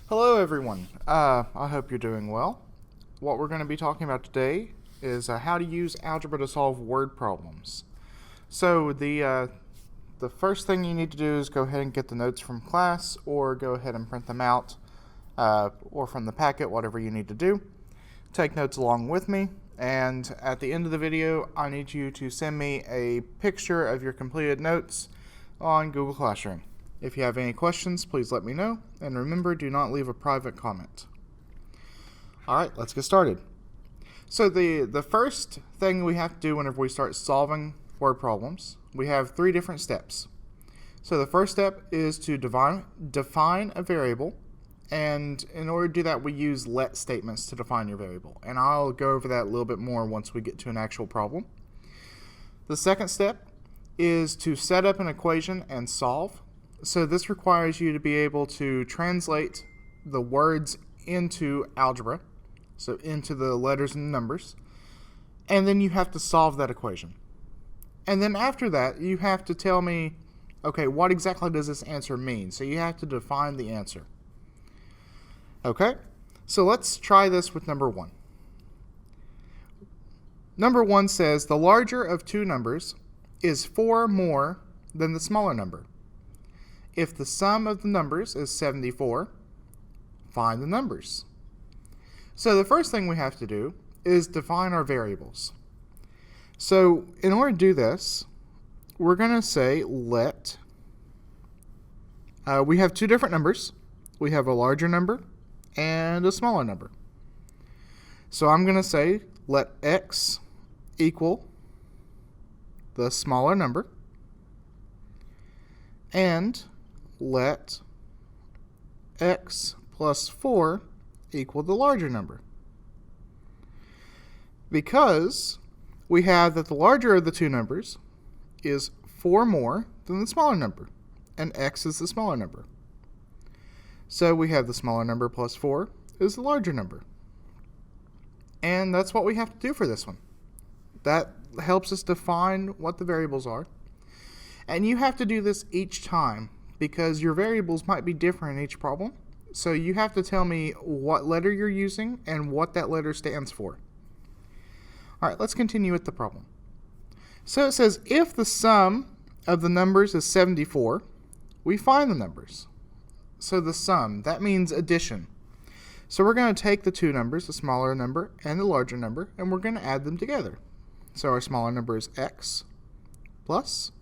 Hello everyone, I hope you're doing well. What we're going to be talking about today is how to use algebra to solve word problems. So the first thing you need to do is go ahead and get the notes from class, or go ahead and print them out, or from the packet, whatever you need to do. Take notes along with me, and at the end of the video I need you to send me a picture of your completed notes on Google Classroom. If you have any questions, please let me know, and remember, do not leave a private comment. Alright, let's get started. So the first thing we have to do whenever we start solving word problems, we have three different steps. So the first step is to define a variable, and in order to do that we use let statements to define your variable, and I'll go over that a little bit more once we get to an actual problem. The second step is to set up an equation and solve. So this requires you to be able to translate the words into algebra, so into the letters and numbers, and then you have to solve that equation. And then after that, you have to tell me, okay, what exactly does this answer mean? So you have to define the answer. Okay, so let's try this with number one. Number one says the larger of two numbers is 4 more than the smaller number. If the sum of the numbers is 74, find the numbers. So the first thing we have to do is define our variables. So in order to do this, we're going to say let, we have two different numbers. We have a larger number and a smaller number. So I'm going to say let x equal the smaller number, and let x plus 4 equal the larger number. Because we have that the larger of the two numbers is 4 more than the smaller number, and x is the smaller number. So we have the smaller number plus 4 is the larger number. And that's what we have to do for this one. That helps us define what the variables are. And you have to do this each time, because your variables might be different in each problem. So you have to tell me what letter you're using and what that letter stands for. Alright, let's continue with the problem. So it says if the sum of the numbers is 74, we find the numbers. So the sum, that means addition. So we're going to take the two numbers, the smaller number and the larger number, and we're going to add them together. So our smaller number is x plus,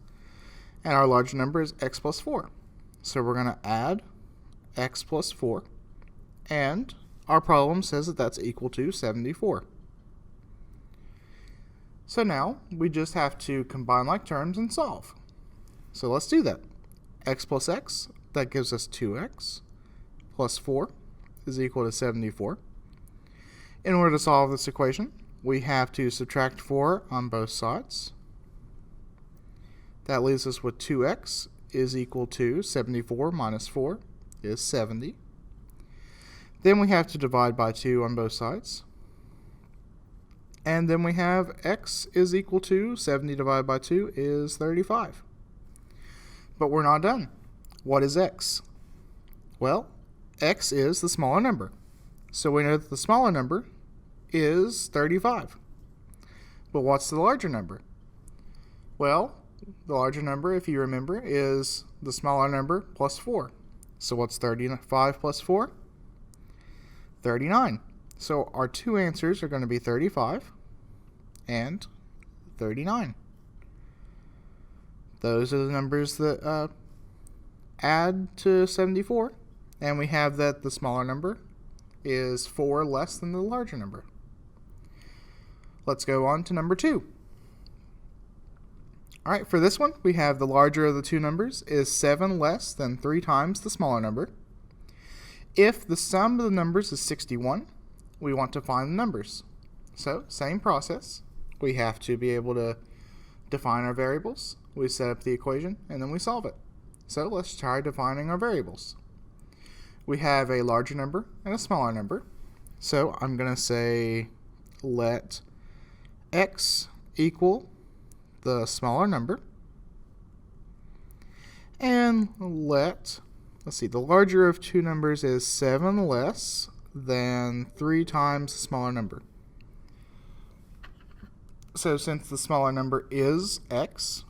and our larger number is x plus 4. So we're going to add x plus 4, and our problem says that that's equal to 74. So now we just have to combine like terms and solve. So let's do that. X plus x, that gives us 2x, plus 4 is equal to 74. In order to solve this equation, we have to subtract 4 on both sides. That leaves us with 2x is equal to 74 minus 4 is 70. Then we have to divide by 2 on both sides. And then we have x is equal to 70 divided by 2 is 35. But we're not done. What is x? Well, x is the smaller number. So we know that the smaller number is 35. But what's the larger number? Well, the larger number, if you remember, is the smaller number plus 4. So what's 35 plus 4? 39. So our two answers are going to be 35 and 39. Those are the numbers that add to 74. And we have that the smaller number is 4 less than the larger number. Let's go on to number 2. Alright, for this one, we have the larger of the two numbers is 7 less than 3 times the smaller number. If the sum of the numbers is 61, we want to find the numbers. So, same process. We have to be able to define our variables. We set up the equation, and then we solve it. So, let's try defining our variables. We have a larger number and a smaller number. So, I'm going to say let x equal the smaller number, and let let's see, the larger of two numbers is 7 less than 3 times the smaller number. So since the smaller number is x,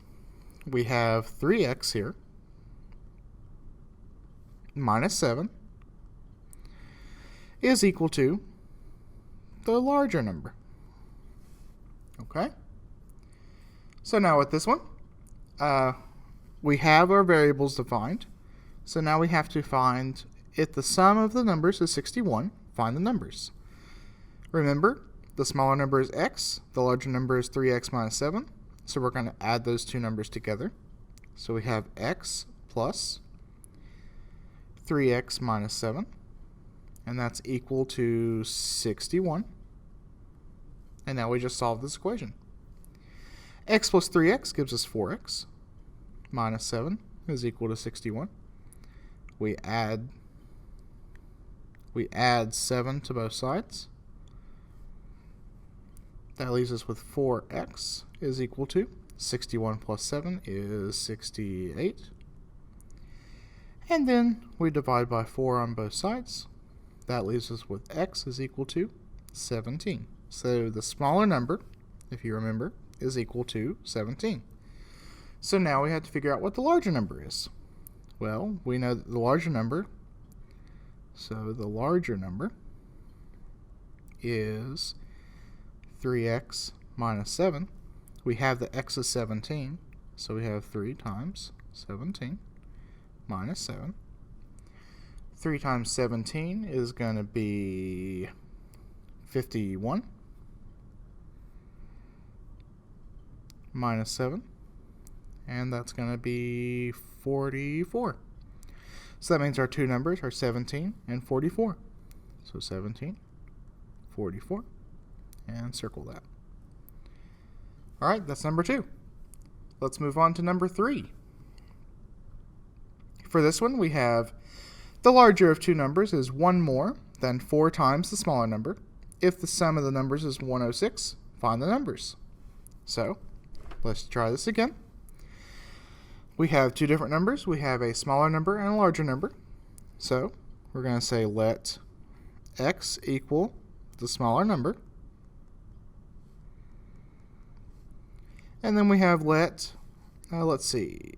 we have 3x here minus 7 is equal to the larger number. Okay? So now with this one, we have our variables defined. So now we have to find, if the sum of the numbers is 61, find the numbers. Remember, the smaller number is x, the larger number is 3x minus 7. So we're going to add those two numbers together. So we have x plus 3x minus 7, and that's equal to 61. And now we just solve this equation. X plus 3x gives us 4x minus 7 is equal to 61. We add 7 to both sides. That leaves us with 4x is equal to 61 plus 7 is 68. And then we divide by 4 on both sides. That leaves us with x is equal to 17. So the smaller number, if you remember, is equal to 17. So now we have to figure out what the larger number is. Well, we know that the larger number, so the larger number is 3x minus 7. We have the x is 17, so we have 3 times 17 minus 7. 3 times 17 is going to be 51 minus 7, and that's going to be 44. So that means our two numbers are 17 and 44. So 17, 44, and circle that. All right, that's number 2. Let's move on to number 3. For this one, we have the larger of two numbers is 1 more than 4 times the smaller number. If the sum of the numbers is 106, find the numbers. So let's try this again. We have two different numbers. We have a smaller number and a larger number. So we're going to say let x equal the smaller number. And then we have let's see,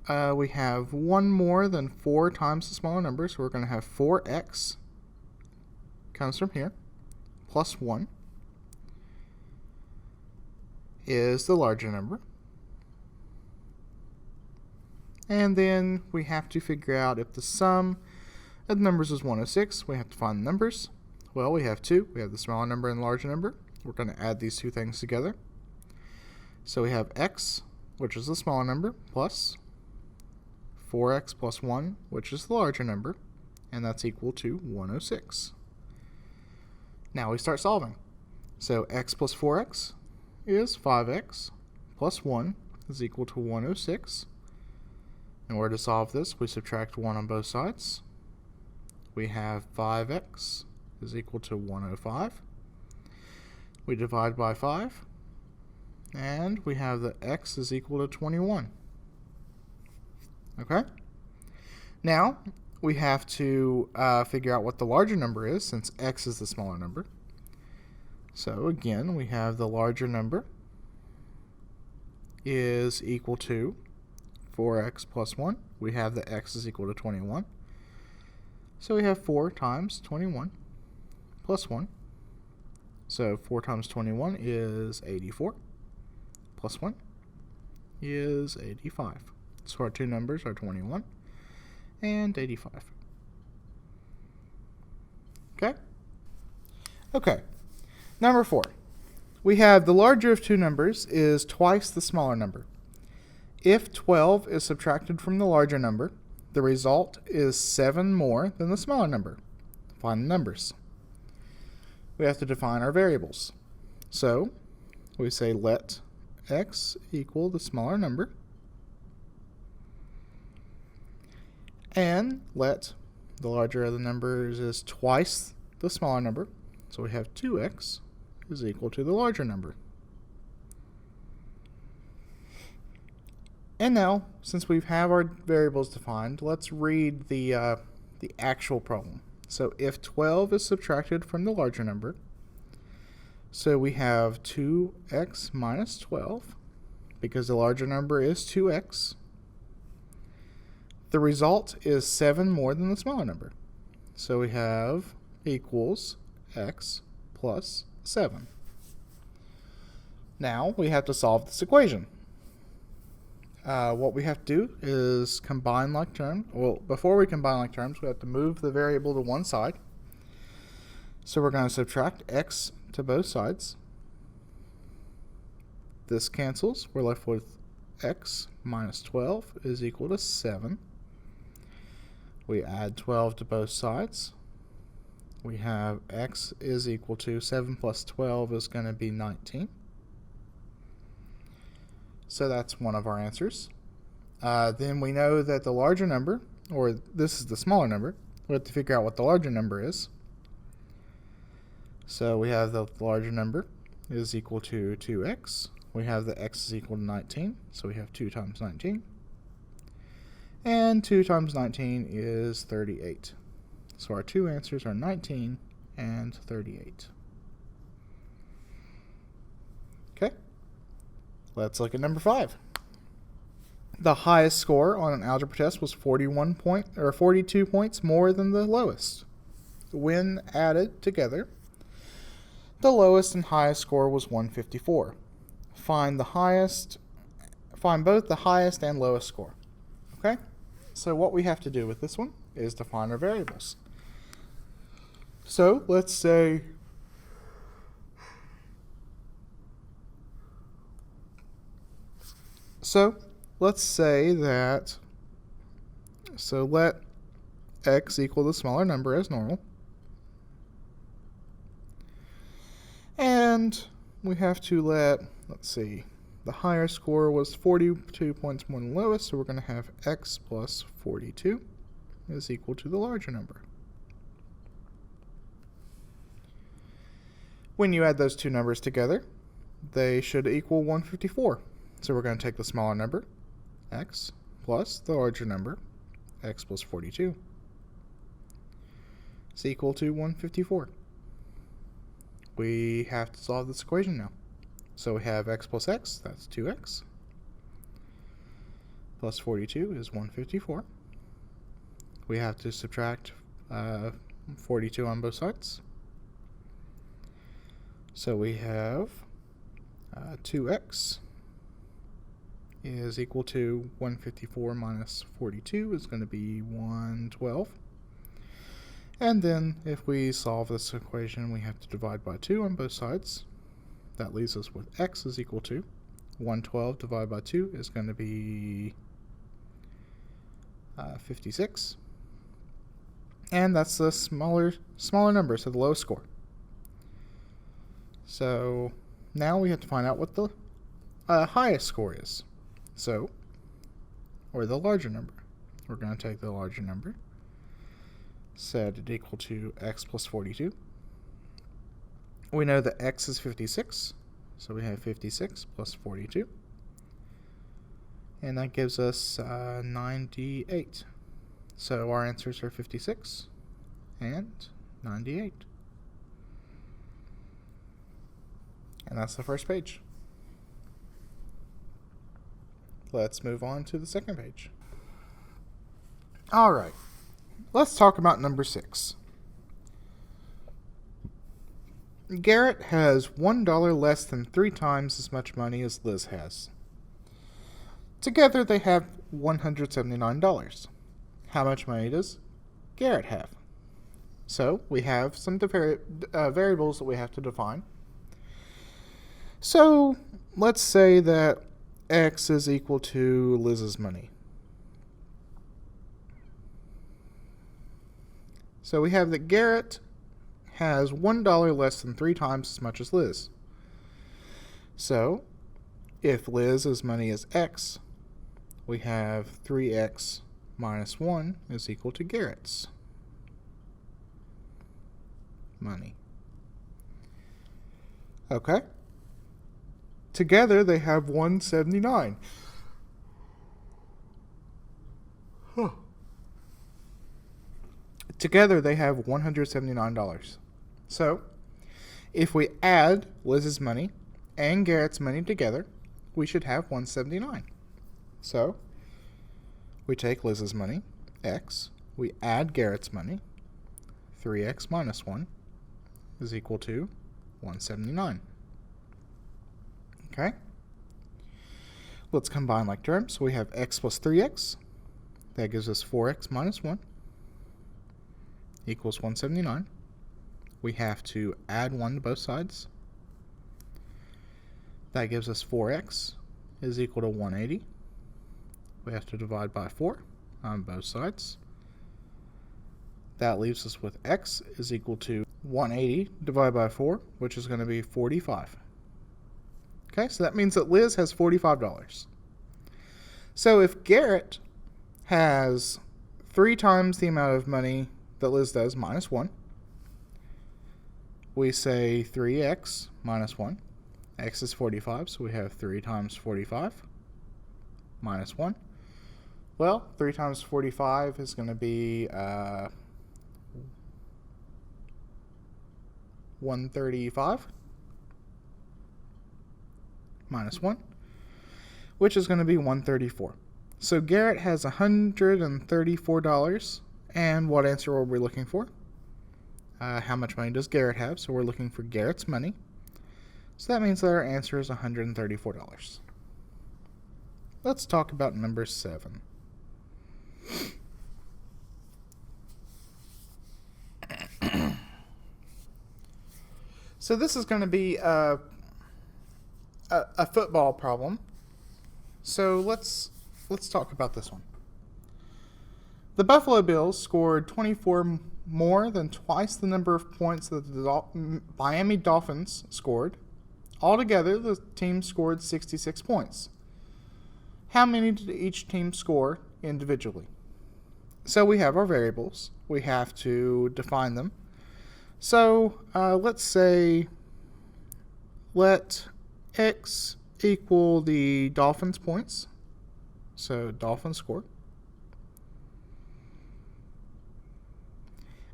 we have 1 more than 4 times the smaller number, so we're going to have 4x comes from here, plus 1 is the larger number. And then we have to figure out if the sum of the numbers is 106. We have to find the numbers. Well, we have 2. We have the smaller number and the larger number. We're going to add these two things together. So we have x, which is the smaller number, plus 4x plus 1, which is the larger number, and that's equal to 106. Now we start solving. So x plus 4x is 5x, plus 1 is equal to 106. In order to solve this, we subtract 1 on both sides. We have 5x is equal to 105. We divide by 5. And we have that x is equal to 21. Okay? Now, we have to figure out what the larger number is, since x is the smaller number. So again, we have the larger number is equal to 4x plus 1. We have that x is equal to 21. So we have 4 times 21 plus 1. So 4 times 21 is 84. Plus 1 is 85. So our two numbers are 21 and 85. Okay? Okay. Number 4. We have the larger of two numbers is twice the smaller number. If 12 is subtracted from the larger number, the result is 7 more than the smaller number. Find the numbers. We have to define our variables. So we say let x equal the smaller number, and let the larger of the numbers is twice the smaller number, so we have 2x is equal to the larger number. And now, since we have our variables defined, let's read the actual problem. So if 12 is subtracted from the larger number, so we have 2x minus 12, because the larger number is 2x. The result is 7 more than the smaller number. So we have equals x plus 7. Now we have to solve this equation. What we have to do is combine like terms. Well, before we combine like terms, we have to move the variable to one side. So we're going to subtract x to both sides. This cancels. We're left with x minus 12 is equal to 7. We add 12 to both sides. We have x is equal to 7 plus 12 is going to be 19. So that's one of our answers. Then we know that the larger number, or this is the smaller number, we have to figure out what the larger number is. So we have the larger number is equal to 2x. We have the x is equal to 19, so we have 2 times 19. And 2 times 19 is 38. So our two answers are 19 and 38. Okay. Let's look at number 5. The highest score on an algebra test was 42 points more than the lowest. When added together, the lowest and highest score was 154. Find both the highest and lowest score. Okay? So what we have to do with this one is define our variables. So let's say that, let x equal the smaller number as normal. And we have to the higher score was 42 points more than the lowest, so we're going to have x plus 42 is equal to the larger number. When you add those two numbers together, they should equal 154. So we're going to take the smaller number, x, plus the larger number, x plus 42. It's equal to 154. We have to solve this equation now. So we have x plus x, that's 2x, plus 42 is 154. We have to subtract 42 on both sides. So we have 2x is equal to 154 minus 42 is going to be 112. And then if we solve this equation, we have to divide by 2 on both sides. That leaves us with x is equal to 112 divided by 2 is going to be 56. And that's the smaller number, so the lowest score. So now we have to find out what the highest score is. Or the larger number. We're going to take the larger number, set it equal to x plus 42. We know that x is 56, so we have 56 plus 42. And that gives us 98. So our answers are 56 and 98. And that's the first page. Let's move on to the second page. All right, let's talk about number 6. Garrett has $1 less than 3 times as much money as Liz has. Together they have $179. How much money does Garrett have? So we have some variables that we have to define. So let's say that x is equal to Liz's money. So we have that Garrett has $1 less than 3 times as much as Liz. So if Liz's money is x, we have 3x minus 1 is equal to Garrett's money. Okay? Together they have $179. Together they have $179. So, if we add Liz's money and Garrett's money together, we should have 179. So, we take Liz's money, x, we add Garrett's money, 3x minus 1 is equal to 179. Okay? Let's combine like terms. So we have x plus 3x. That gives us 4x minus 1 equals 179. We have to add 1 to both sides. That gives us 4x is equal to 180. We have to divide by 4 on both sides. That leaves us with x is equal to 180 divided by 4, which is going to be 45. Okay, so that means that Liz has $45. So if Garrett has 3 times the amount of money that Liz does minus 1, we say 3x minus 1. X is 45, so we have 3 times 45 minus 1. Well, 3 times 45 is going to be 135 minus 1, which is going to be 134. So Garrett has $134. And what answer are we looking for? How much money does Garrett have? So we're looking for Garrett's money. So that means that our answer is $134. Let's talk about number 7. So this is going to be a football problem. So let's talk about this one. The Buffalo Bills scored 24 more than twice the number of points that the Miami Dolphins scored. Altogether, the team scored 66 points. How many did each team score individually? So we have our variables. We have to define them. So let's say let x equal the Dolphins' points. So Dolphins score.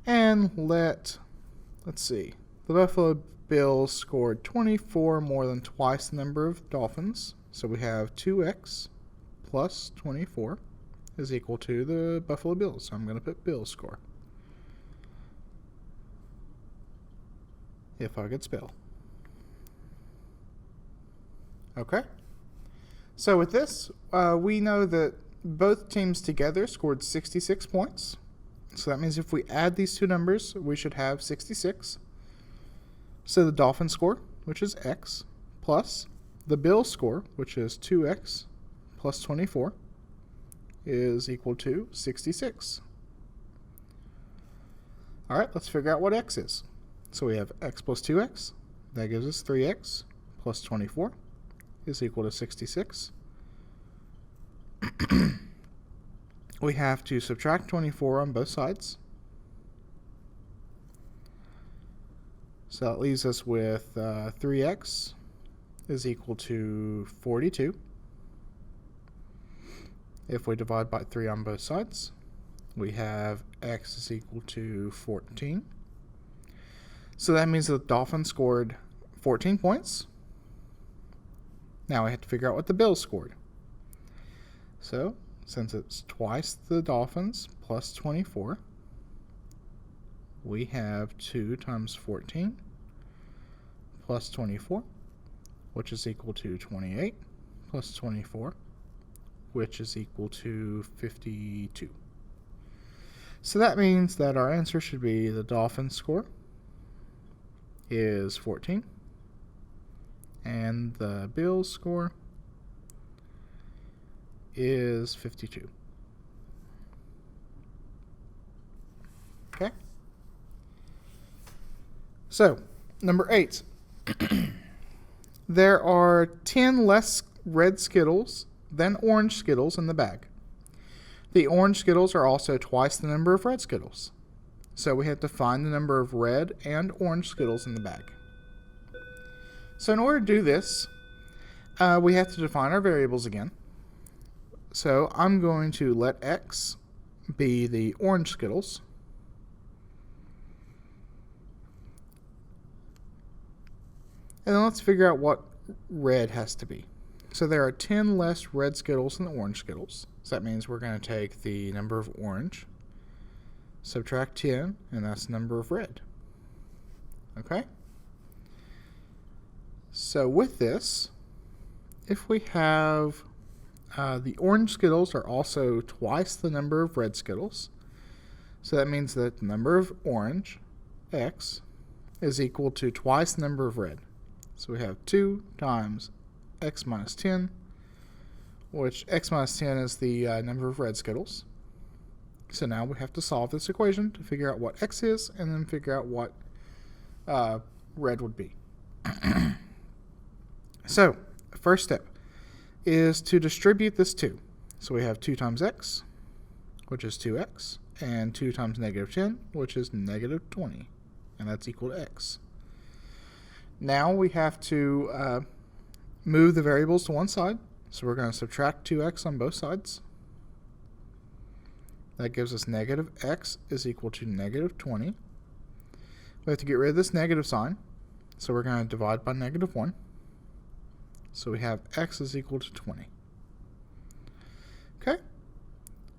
And let's see, the Buffalo Bills scored 24 more than twice the number of Dolphins. So we have 2x plus 24 is equal to the Buffalo Bills. So I'm going to put Bills score. If I could spell. Okay. So with this, we know that both teams together scored 66 points. So that means if we add these two numbers, we should have 66. So the Dolphins score, which is x, plus the Bills score, which is 2x plus 24, is equal to 66. All right, let's figure out what x is. So we have x plus 2x. That gives us 3x plus 24 is equal to 66. We have to subtract 24 on both sides. So that leaves us with 3x is equal to 42. If we divide by 3 on both sides, we have x is equal to 14. So that means the Dolphins scored 14 points. Now we have to figure out what the Bills scored. So, since it's twice the Dolphins plus 24, we have 2 times 14 plus 24, which is equal to 28, plus 24, which is equal to 52. So that means that our answer should be the Dolphins score is 14, and the Bills score is 52. Okay? So, number 8. There are 10 less red Skittles than orange Skittles in the bag. The orange Skittles are also twice the number of red Skittles. So we have to find the number of red and orange Skittles in the bag. So in order to do this, we have to define our variables again. So I'm going to let x be the orange Skittles. And then let's figure out what red has to be. So there are 10 less red Skittles than the orange Skittles. So that means we're going to take the number of orange, subtract 10, and that's the number of red. Okay? So with this, if we have the orange Skittles are also twice the number of red Skittles, so that means that the number of orange, x, is equal to twice the number of red. So we have 2 times x minus 10, which x minus 10 is the number of red Skittles. So now we have to solve this equation to figure out what x is and then figure out what red would be. So, first step is to distribute this 2. So we have 2 times x, which is 2x, and 2 times negative 10, which is negative 20, and that's equal to x. Now we have to move the variables to one side, so we're going to subtract 2x on both sides. That gives us negative x is equal to negative 20. We have to get rid of this negative sign, so we're going to divide by negative 1. So we have x is equal to 20. Okay?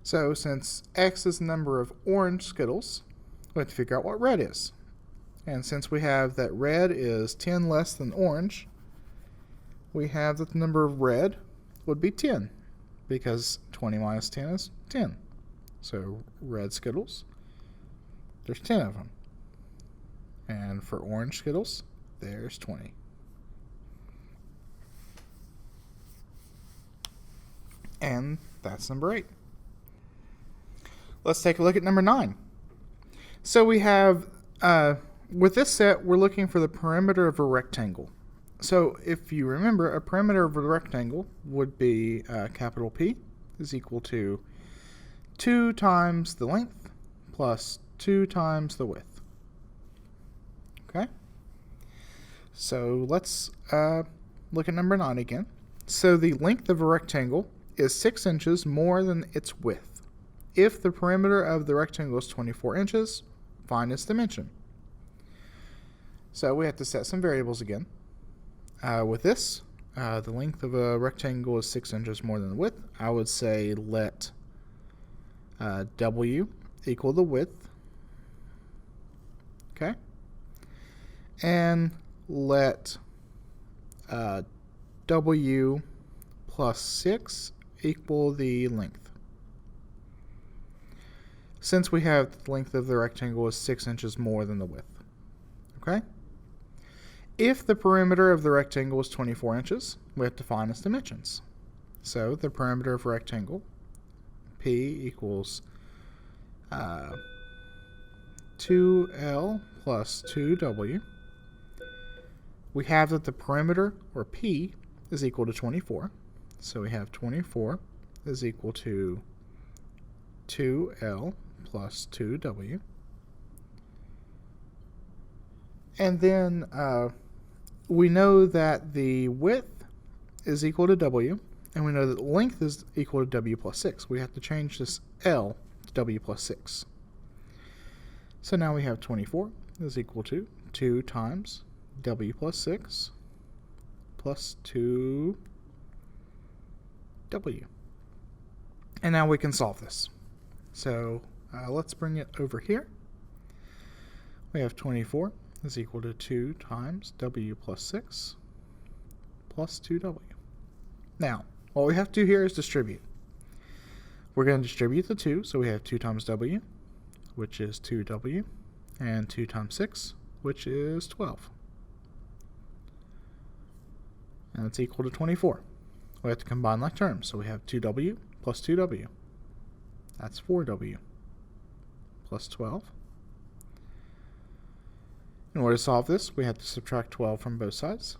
So since x is the number of orange Skittles, we have to figure out what red is. And since we have that red is 10 less than orange, we have that the number of red would be 10, because 20 minus 10 is 10. So red Skittles, there's 10 of them. And for orange Skittles, there's 20. And that's number 8. Let's take a look at number 9. So we have, with this set, we're looking for the perimeter of a rectangle. So if you remember, a perimeter of a rectangle would be capital P is equal to 2 times the length plus 2 times the width. Okay? So let's look at number 9 again. So the length of a rectangle is 6 inches more than its width. If the perimeter of the rectangle is 24 inches, find its dimension. So we have to set some variables again. With this, the length of a rectangle is 6 inches more than the width. I would say let W equal the width. Okay? And let W plus 6 equal the length. Since we have the length of the rectangle is 6 inches more than the width. Okay? If the perimeter of the rectangle is 24 inches, we have to find its dimensions. So the perimeter of a rectangle, P equals 2L plus 2W. We have that the perimeter, or P, is equal to 24. So we have 24 is equal to 2L plus 2W. And then we know that the width is equal to W, and we know that the length is equal to W plus 6. We have to change this L to W plus 6. So now we have 24 is equal to 2 times W plus 6 plus 2W. And now we can solve this. So let's bring it over here. We have 24 is equal to 2 times W plus 6 plus 2W. Now, what we have to do here is distribute. We're going to distribute the 2, so we have 2 times W, which is 2W, and 2 times 6, which is 12. And it's equal to 24. We have to combine like terms, so we have 2W plus 2W. That's 4W plus 12. In order to solve this, we have to subtract 12 from both sides.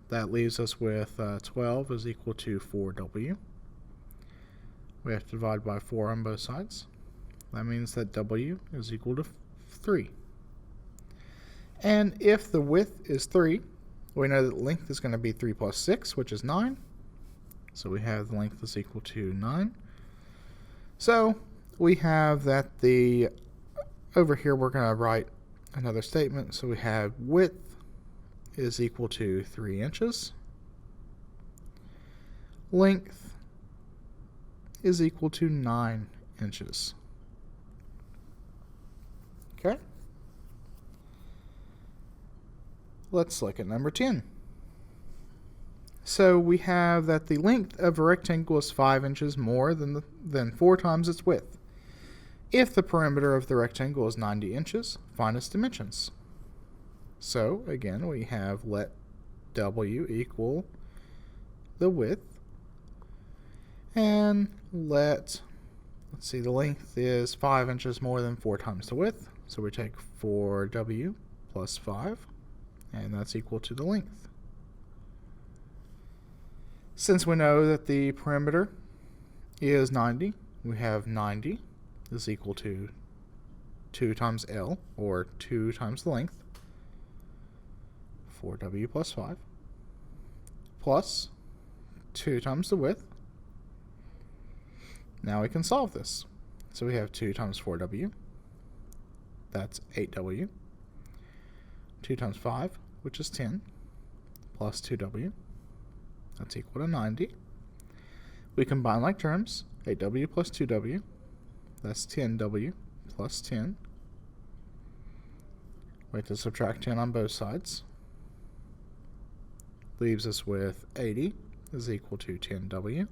That leaves us with 12 is equal to 4W. We have to divide by 4 on both sides. That means that W is equal to 3. And if the width is 3, we know that length is going to be 3 plus 6, which is 9. So we have the length is equal to 9. So we have that over here we're going to write another statement. So we have width is equal to 3 inches. Length is equal to 9 inches. Okay. Let's look at number 10. So we have that the length of a rectangle is 5 inches more than 4 times its width. If the perimeter of the rectangle is 90 inches, find its dimensions. So again, we have let W equal the width, and let's see, the length is 5 inches more than 4 times the width. So we take 4W plus 5, and that's equal to the length. Since we know that the perimeter is 90, we have 90 is equal to 2 times L, or 2 times the length, 4W plus 5, plus 2 times the width. Now we can solve this. So we have 2 times 4W, that's 8W, 2 times 5, which is 10, plus 2W, that's equal to 90. We combine like terms, 8W plus 2W, that's 10W plus 10. We have to subtract 10 on both sides. Leaves us with 80 is equal to 10W.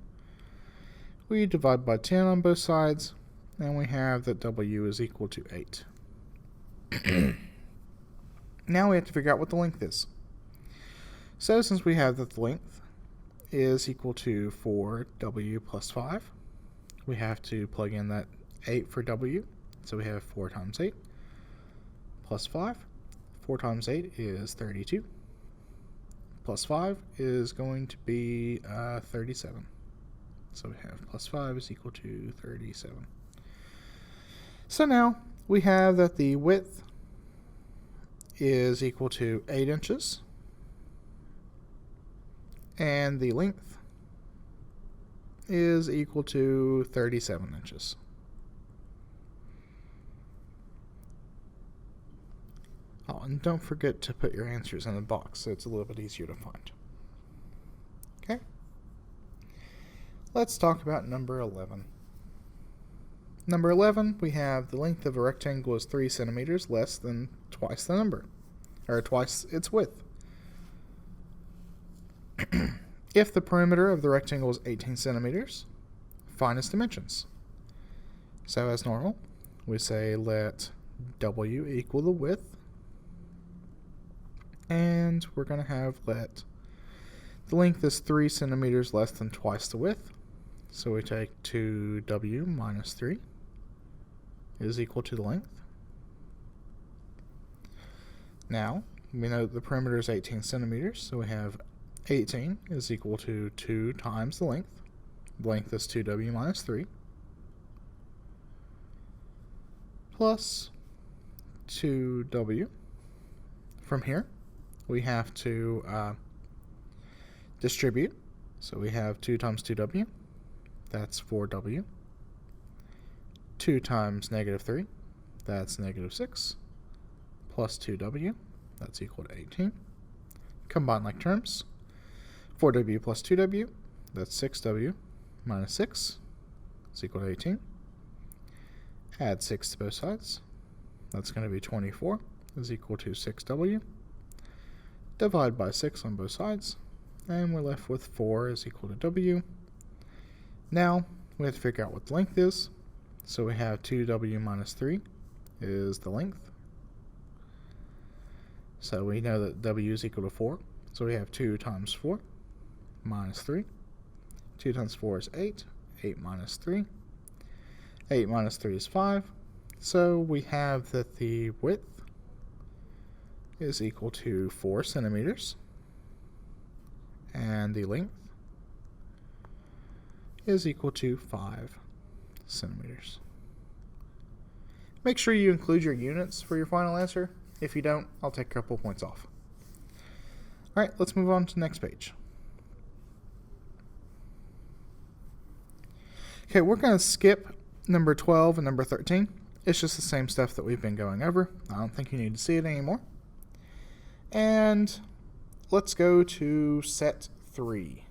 We divide by 10 on both sides, and we have that W is equal to 8. Now we have to figure out what the length is. So since we have that the length is equal to 4W plus 5, we have to plug in that 8 for W. So we have 4 times 8 plus 5. 4 times 8 is 32. Plus 5 is going to be 37. So we have plus 5 is equal to 37. So now we have that the width is equal to 8 inches, and the length is equal to 37 inches. Oh, and don't forget to put your answers in the box so it's a little bit easier to find. Okay? Let's talk about number 11. Number 11, we have the length of a rectangle is 3 centimeters less than twice the number, or twice its width. If the perimeter of the rectangle is 18 centimeters, find its dimensions. So as normal, we say let W equal the width, and we're going to have let the length is 3 centimeters less than twice the width. So we take 2W minus 3 is equal to the length. Now, we know that the perimeter is 18 centimeters, so we have 18 is equal to 2 times the length. The length is 2W minus 3, plus 2W. From here, we have to distribute. So we have 2 times 2W, that's 4W. 2 times negative 3, that's negative 6, plus 2W, that's equal to 18. Combine like terms. 4W plus 2W, that's 6W minus 6, is equal to 18. Add 6 to both sides. That's going to be 24, is equal to 6W. Divide by 6 on both sides, and we're left with 4 is equal to W. Now, we have to figure out what the length is. So we have 2W minus 3 is the length. So we know that W is equal to 4. So we have 2 times 4 minus 3. 2 times 4 is 8. 8 minus 3. 8 minus 3 is 5. So we have that the width is equal to 4 centimeters. And the length is equal to 5 centimeters. Make sure you include your units for your final answer. If you don't, I'll take a couple points off. Alright, let's move on to the next page. Okay, we're going to skip number 12 and number 13. It's just the same stuff that we've been going over. I don't think you need to see it anymore. And let's go to set 3.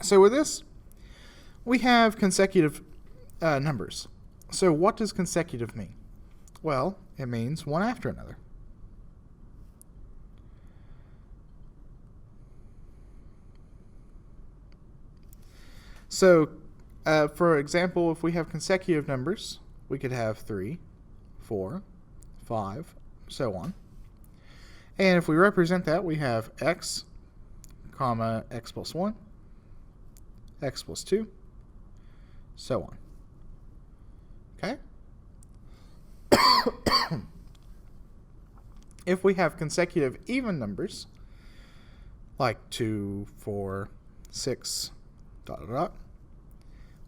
So with this, we have consecutive numbers. So what does consecutive mean? Well, it means one after another. So, for example, if we have consecutive numbers, we could have 3, 4, 5, so on. And if we represent that, we have x, comma, x plus 1, x plus 2, so on. Okay? If we have consecutive even numbers, like 2, 4, 6, ...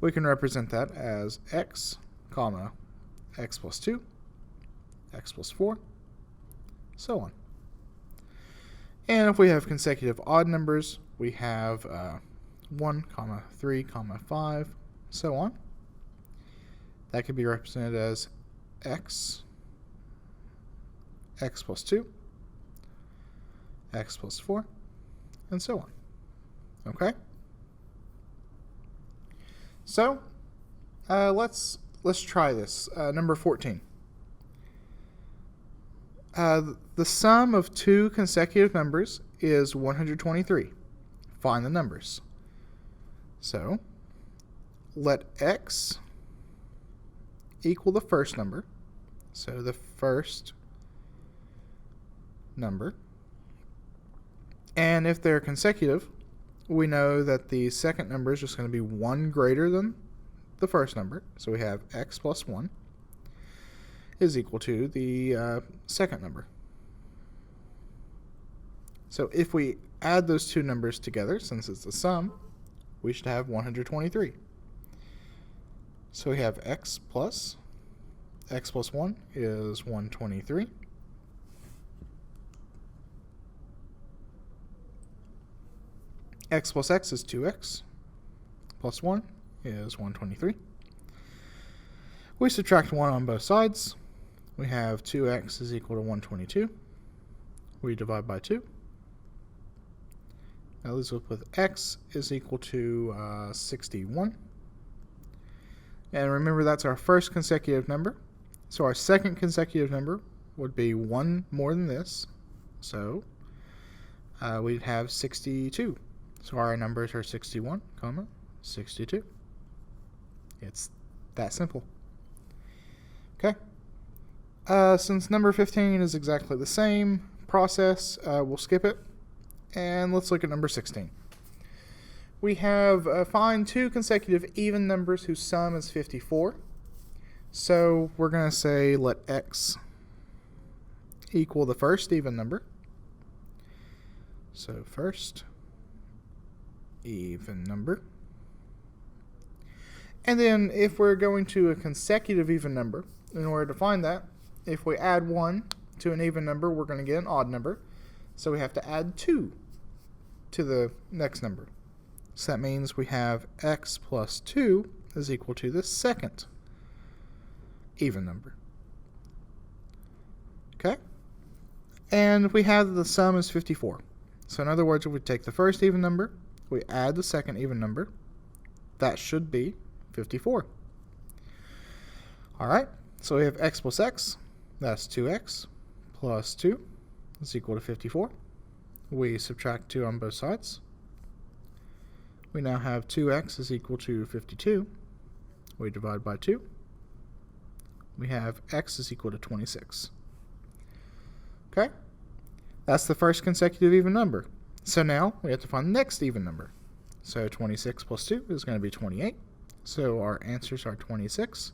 we can represent that as x, comma, x plus 2, x plus 4, so on. And if we have consecutive odd numbers, we have 1, comma, 3, comma, 5, so on. That could be represented as x, x plus 2, x plus 4, and so on. Okay? So, let's try this. Number 14. The sum of two consecutive numbers is 123. Find the numbers. So, let x equal the first number. So the first number. And if they're consecutive, we know that the second number is just going to be 1 greater than the first number. So we have x plus 1 is equal to the second number. So if we add those two numbers together, since it's the sum, we should have 123. So we have x plus 1 is 123. X plus x is 2x, plus 1 is 123. We subtract 1 on both sides. We have 2x is equal to 122. We divide by 2. That leaves us with x is equal to 61. And remember, that's our first consecutive number. So our second consecutive number would be 1 more than this. So we'd have 62. So our numbers are 61, 62. It's that simple. Okay. Since number 15 is exactly the same process, we'll skip it. And let's look at number 16. We have find two consecutive even numbers whose sum is 54. So we're going to say let x equal the first even number. So first even number. And then if we're going to a consecutive even number, in order to find that, if we add 1 to an even number, we're going to get an odd number. So we have to add 2 to the next number. So that means we have x plus 2 is equal to the second even number. Okay? And we have the sum is 54. So in other words, if we take the first even number, we add the second even number, that should be 54. Alright, so we have x plus x, that's 2x, plus 2 is equal to 54. We subtract 2 on both sides. We now have 2x is equal to 52. We divide by 2. We have x is equal to 26. Okay? That's the first consecutive even number. So now we have to find the next even number. So 26 plus 2 is going to be 28. So our answers are 26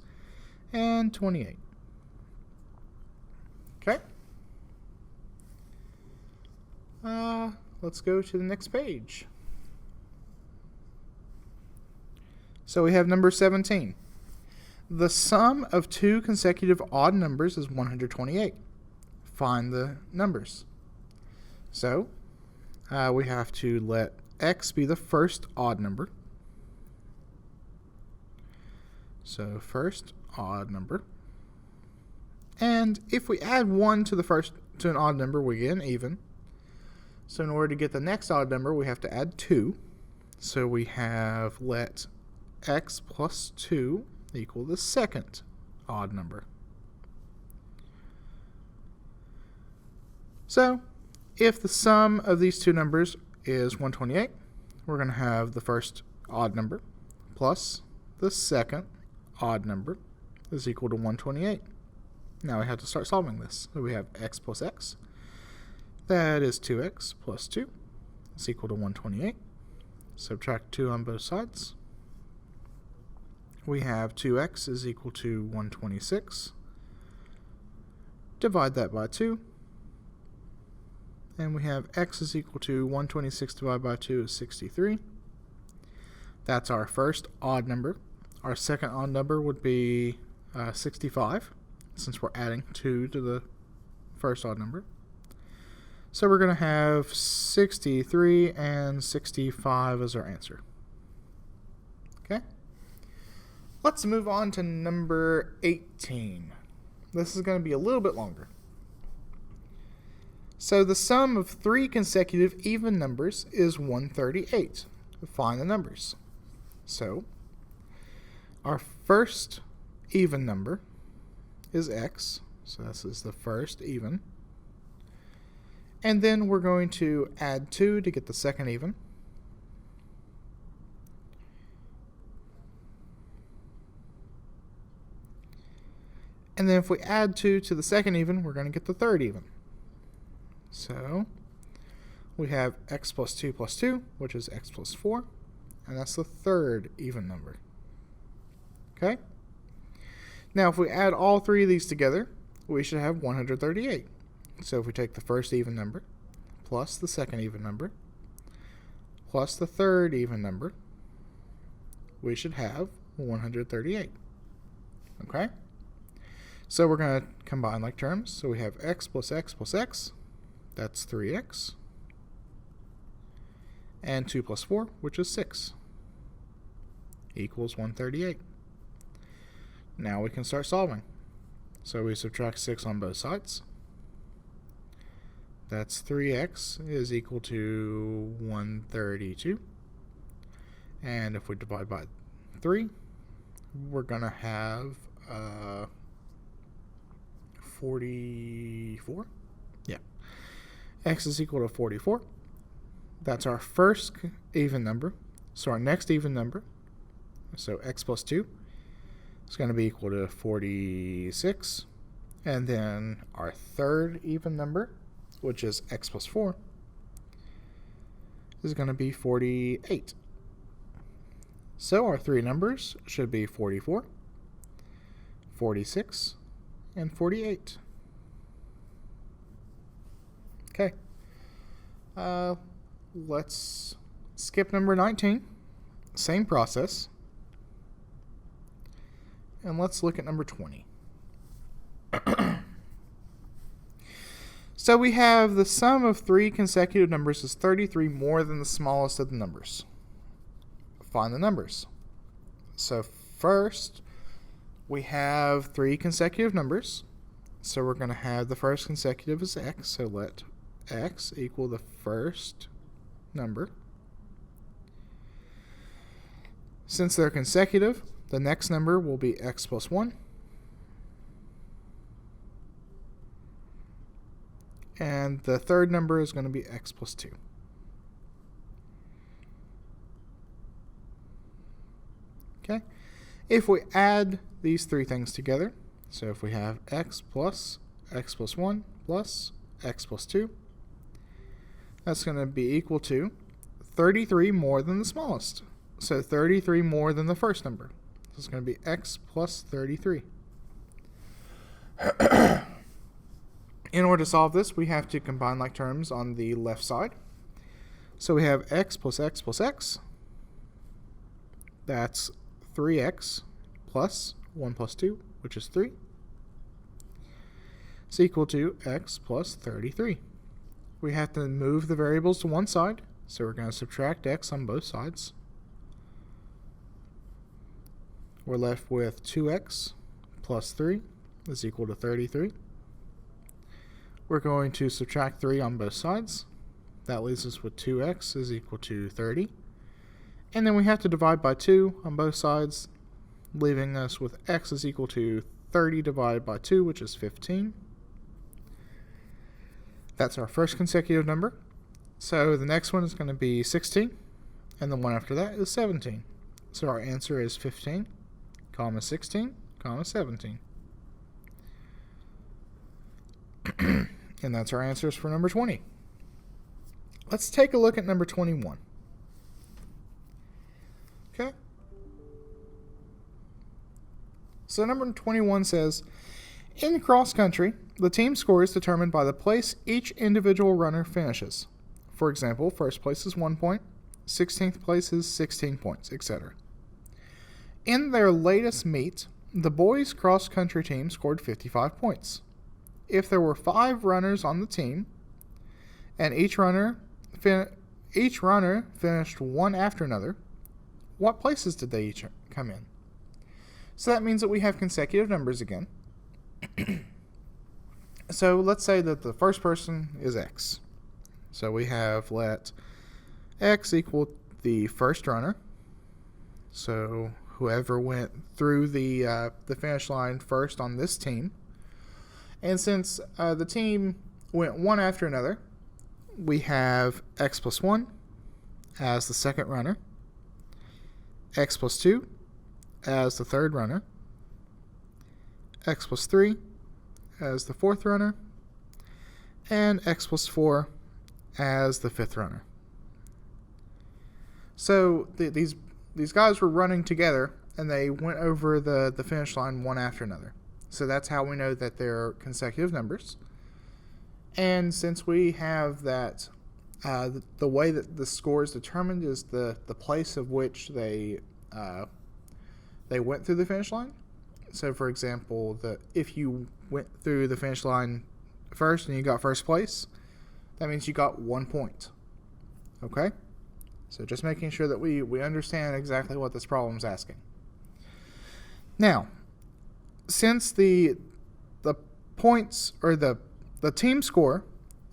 and 28. Okay? Let's go to the next page. So we have number 17. The sum of two consecutive odd numbers is 128. Find the numbers. So we have to let x be the first odd number. So first odd number. And if we add 1 to an odd number, we get an even. So in order to get the next odd number, we have to add 2. So we have let x plus 2 equal the second odd number. So if the sum of these two numbers is 128, we're going to have the first odd number plus the second odd number is equal to 128. Now we have to start solving this. So we have x plus x. That is 2x plus 2 is equal to 128. Subtract 2 on both sides. We have 2x is equal to 126. Divide that by 2. And we have x is equal to 126 divided by 2 is 63. That's our first odd number. Our second odd number would be 65, since we're adding 2 to the first odd number. So we're going to have 63 and 65 as our answer. Okay? Let's move on to number 18. This is going to be a little bit longer. So the sum of 3 consecutive even numbers is 138. Find the numbers. So our first even number is x. So this is the first even. And then we're going to add 2 to get the second even. And then if we add 2 to the second even, we're going to get the third even. So we have x plus 2, which is x plus 4. And that's the third even number. Okay? Now if we add all 3 of these together, we should have 138. So if we take the first even number, plus the second even number, plus the third even number, we should have 138. Okay? So we're going to combine like terms. So we have x plus x plus x, that's 3x, and 2 plus 4, which is 6, equals 138. Now we can start solving. So we subtract 6 on both sides. That's 3x is equal to 132. And if we divide by 3, we're going to have 44. Yeah. X is equal to 44. That's our first even number. So our next even number, so x plus 2, is going to be equal to 46. And then our third even number, which is x plus 4, is going to be 48. So our 3 numbers should be 44, 46, and 48. Okay. Let's skip number 19. Same process. And let's look at number 20. So we have the sum of 3 consecutive numbers is 33 more than the smallest of the numbers. Find the numbers. So first, we have 3 consecutive numbers. So we're going to have the first consecutive is x. So let x equal the first number. Since they're consecutive, the next number will be x plus 1. And the third number is going to be x plus 2. Okay. If we add these 3 things together, so if we have x plus 1 plus x plus 2, that's going to be equal to 33 more than the smallest. So 33 more than the first number. So it's going to be x plus 33. In order to solve this, we have to combine like terms on the left side. So we have x plus x plus x. That's 3x plus 1 plus 2, which is 3. It's equal to x plus 33. we have to move the variables to one side. So we're going to subtract x on both sides. We're left with 2x plus 3 is equal to 33. We're going to subtract 3 on both sides. That leaves us with 2x is equal to 30. And then we have to divide by 2 on both sides, leaving us with x is equal to 30 divided by 2, which is 15. That's our first consecutive number. So the next one is going to be 16, and the one after that is 17. So our answer is 15, comma 16, comma 17. And that's our answers for number 20. Let's take a look at number 21. Okay? So number 21 says, in cross country, the team score is determined by the place each individual runner finishes. For example, first place is 1 point, 16th place is 16 points, etc. In their latest meet, the boys' cross-country team scored 55 points. If there were 5 runners on the team, and each runner finished one after another, what places did they each come in? So that means that we have consecutive numbers again. So let's say that the first person is x. So we have let x equal the first runner. So whoever went through the finish line first on this team. And since the team went one after another, we have x plus 1 as the second runner, x plus 2 as the third runner, x plus 3 as the fourth runner, and x plus 4 as the fifth runner. So these guys were running together, and they went over the finish line one after another. So that's how we know that they're consecutive numbers. And since we have that, the way that the score is determined is the place of which they went through the finish line. So, for example, if you went through the finish line first and you got first place, that means you got 1 point. Okay? So just making sure that we understand exactly what this problem is asking. Now, since the points or the team score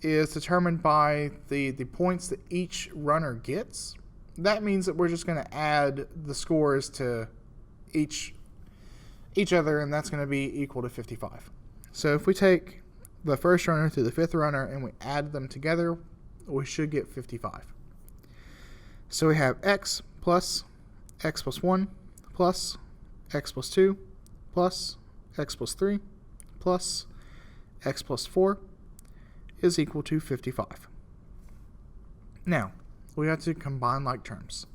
is determined by the points that each runner gets, that means that we're just going to add the scores to each other, and that's going to be equal to 55. So if we take the first runner to the fifth runner and we add them together, we should get 55. So we have x plus 1 plus x plus 2 plus x plus 3 plus x plus 4 is equal to 55. Now, we have to combine like terms.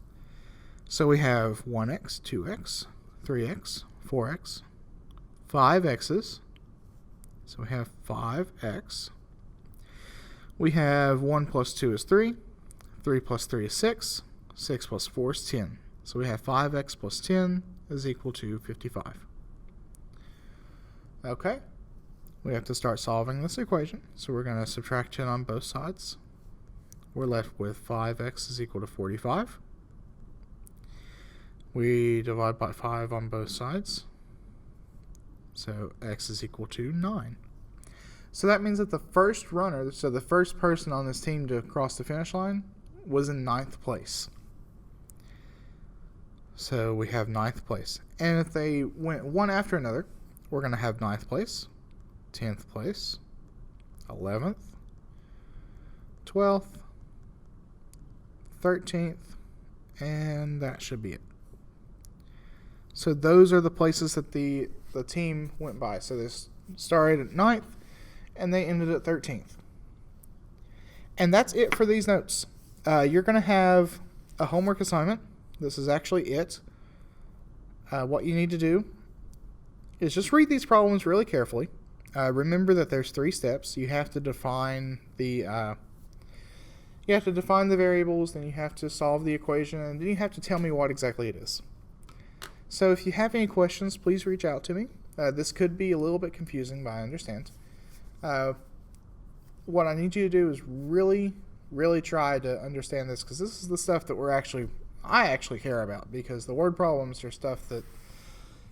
So we have 1x, 2x, 3x, 4x, 5x's. So we have 5x. We have 1 plus 2 is 3. 3 plus 3 is 6. 6 plus 4 is 10. So we have 5x plus 10 is equal to 55. Okay. We have to start solving this equation. So we're going to subtract 10 on both sides. We're left with 5x is equal to 45. We divide by 5 on both sides. So x is equal to 9. So that means that the first runner, so the first person on this team to cross the finish line, was in 9th place. So we have 9th place. And if they went one after another, we're going to have 9th place, 10th place, 11th, 12th, 13th, and that should be it. So those are the places that the team went by. So they started at 9th, and they ended at 13th. And that's it for these notes. You're going to have a homework assignment. This is actually it. What you need to do is just read these problems really carefully. Remember that there's 3 steps. You have to define the variables, then you have to solve the equation, and then you have to tell me what exactly it is. So if you have any questions, please reach out to me. This could be a little bit confusing, but I understand. what I need you to do is really, really try to understand this, because this is the stuff that I actually care about, because the word problems are stuff that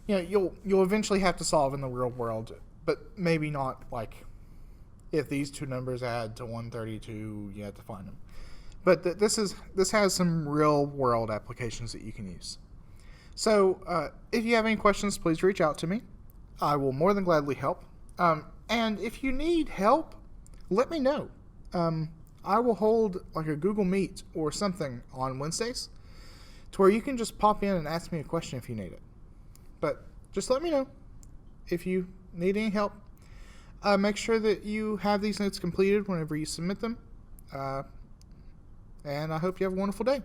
you'll eventually have to solve in the real world, but maybe not like if these two numbers add to 132, you have to find them. But this has some real world applications that you can use. So if you have any questions, please reach out to me. I will more than gladly help. And if you need help, let me know. I will hold like a Google Meet or something on Wednesdays to where you can just pop in and ask me a question if you need it. But just let me know if you need any help. Make sure that you have these notes completed whenever you submit them. And I hope you have a wonderful day.